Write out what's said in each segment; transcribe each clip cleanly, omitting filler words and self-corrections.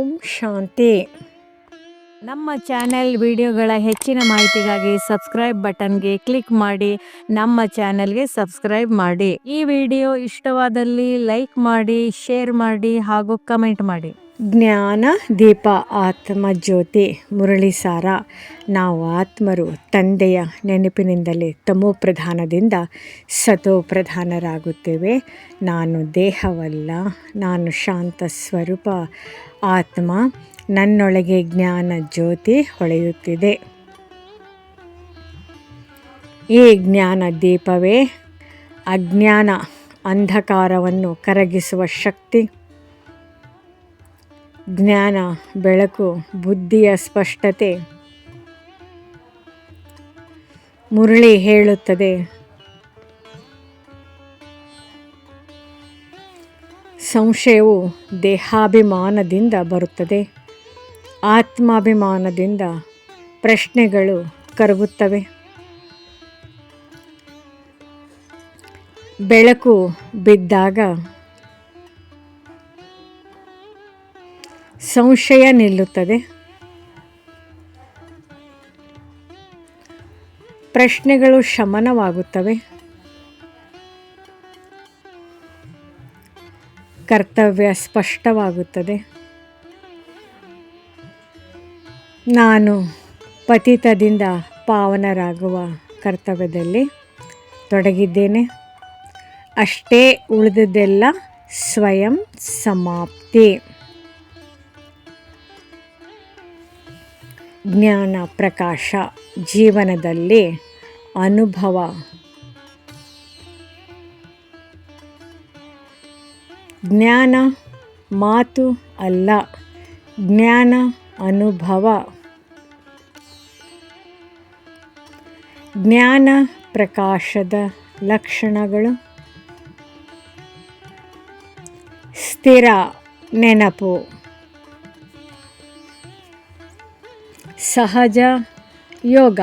ಓಂ ಶಾಂತಿ. ನಮ್ಮ ಚಾನೆಲ್ ವಿಡಿಯೋಗಳ ಹೆಚ್ಚಿನ ಮಾಹಿತಿಗಾಗಿ ಸಬ್ಸ್ಕ್ರೈಬ್ ಬಟನ್ಗೆ ಕ್ಲಿಕ್ ಮಾಡಿ ನಮ್ಮ ಚಾನೆಲ್ಗೆ ಸಬ್ಸ್ಕ್ರೈಬ್ ಮಾಡಿ. ಈ ವಿಡಿಯೋ ಇಷ್ಟವಾದಲ್ಲಿ ಲೈಕ್ ಮಾಡಿ, ಶೇರ್ ಮಾಡಿ ಹಾಗೂ ಕಮೆಂಟ್ ಮಾಡಿ. ಜ್ಞಾನ ದೀಪ ಆತ್ಮ ಜ್ಯೋತಿ ಮುರಳಿ ಸಾರ. ನಾವು ಆತ್ಮರು ತಂದೆಯ ನೆನಪಿನಿಂದಲೇ ತಮೋ ಪ್ರಧಾನದಿಂದ ಸತೋ ಪ್ರಧಾನರಾಗುತ್ತೇವೆ. ನಾನು ದೇಹವಲ್ಲ, ನಾನು ಶಾಂತ ಸ್ವರೂಪ ಆತ್ಮ. ನನ್ನೊಳಗೆ ಜ್ಞಾನ ಜ್ಯೋತಿ ಹೊಳೆಯುತ್ತಿದೆ. ಈ ಜ್ಞಾನ ದೀಪವೇ ಅಜ್ಞಾನ ಅಂಧಕಾರವನ್ನು ಕರಗಿಸುವ ಶಕ್ತಿ. ಜ್ಞಾನ ಬೆಳಕು, ಬುದ್ಧಿಯ ಸ್ಪಷ್ಟತೆ. ಮುರಳಿ ಹೇಳುತ್ತದೆ, ಸಂಶಯವು ದೇಹಾಭಿಮಾನದಿಂದ ಬರುತ್ತದೆ. ಆತ್ಮಾಭಿಮಾನದಿಂದ ಪ್ರಶ್ನೆಗಳು ಕರಗುತ್ತವೆ. ಬೆಳಕು ಬಿದ್ದಾಗ ಸಂಶಯ ನಿಲ್ಲುತ್ತದೆ. ಪ್ರಶ್ನೆಗಳು ಶಮನವಾಗುತ್ತವೆ. ಕರ್ತವ್ಯ ಸ್ಪಷ್ಟವಾಗುತ್ತದೆ. ನಾನು ಪತಿತದಿಂದ ಪಾವನರಾಗುವ ಕರ್ತವ್ಯದಲ್ಲಿ ತೊಡಗಿದ್ದೇನೆ. ಅಷ್ಟೇ, ಉಳಿದದ್ದೆಲ್ಲ ಸ್ವಯಂ ಸಮಾಪ್ತಿ. ಜ್ಞಾನ ಪ್ರಕಾಶ ಜೀವನದಲ್ಲಿ ಅನುಭವ. ಜ್ಞಾನ ಮಾತು ಅಲ್ಲ, ಜ್ಞಾನ ಅನುಭವ. ಜ್ಞಾನ ಪ್ರಕಾಶದ ಲಕ್ಷಣಗಳು: ಸ್ಥಿರ ನೆನಪು, ಸಹಜ ಯೋಗ,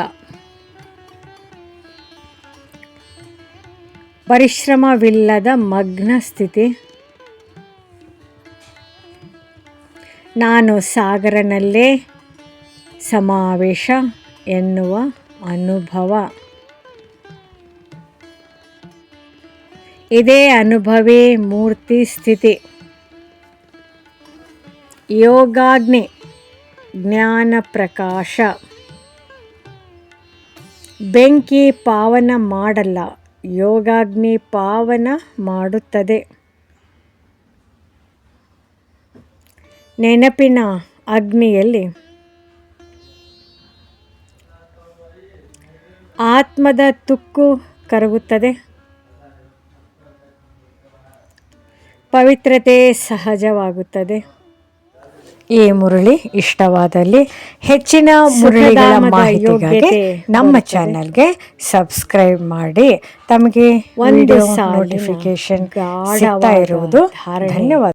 ಪರಿಶ್ರಮವಿಲ್ಲದ ಮಗ್ನ ಸ್ಥಿತಿ. ನಾನು ಸಾಗರನಲ್ಲೇ ಸಮಾವೇಶ ಎನ್ನುವ ಅನುಭವ. ಇದೇ ಅನುಭವೇ ಮೂರ್ತಿ ಸ್ಥಿತಿ. ಯೋಗಾಗ್ನಿ ಜ್ಞಾನ ಪ್ರಕಾಶ. ಬೆಂಕಿ ಪಾವನ ಮಾಡಲ್ಲ, ಯೋಗಾಗ್ನಿ ಪಾವನ ಮಾಡುತ್ತದೆ. ನೆನಪಿನ ಅಗ್ನಿಯಲ್ಲಿ ಆತ್ಮದ ತುಕ್ಕು ಕರಗುತ್ತದೆ. ಪವಿತ್ರತೆ ಸಹಜವಾಗುತ್ತದೆ. ಈ ಮುರಳಿ ಇಷ್ಟವಾದಲ್ಲಿ ಹೆಚ್ಚಿನ ಮುರಳಿಗಳ ಮಾಹಿತಿಗಾಗಿ ನಮ್ಮ ಚಾನಲ್ಗೆ ಸಬ್ಸ್ಕ್ರೈಬ್ ಮಾಡಿ. ತಮಗೆ ಒಂದು ನೋಟಿಫಿಕೇಶನ್ ಸಿಗ್ತಾ ಇರುವುದು ಧನ್ಯವಾದ.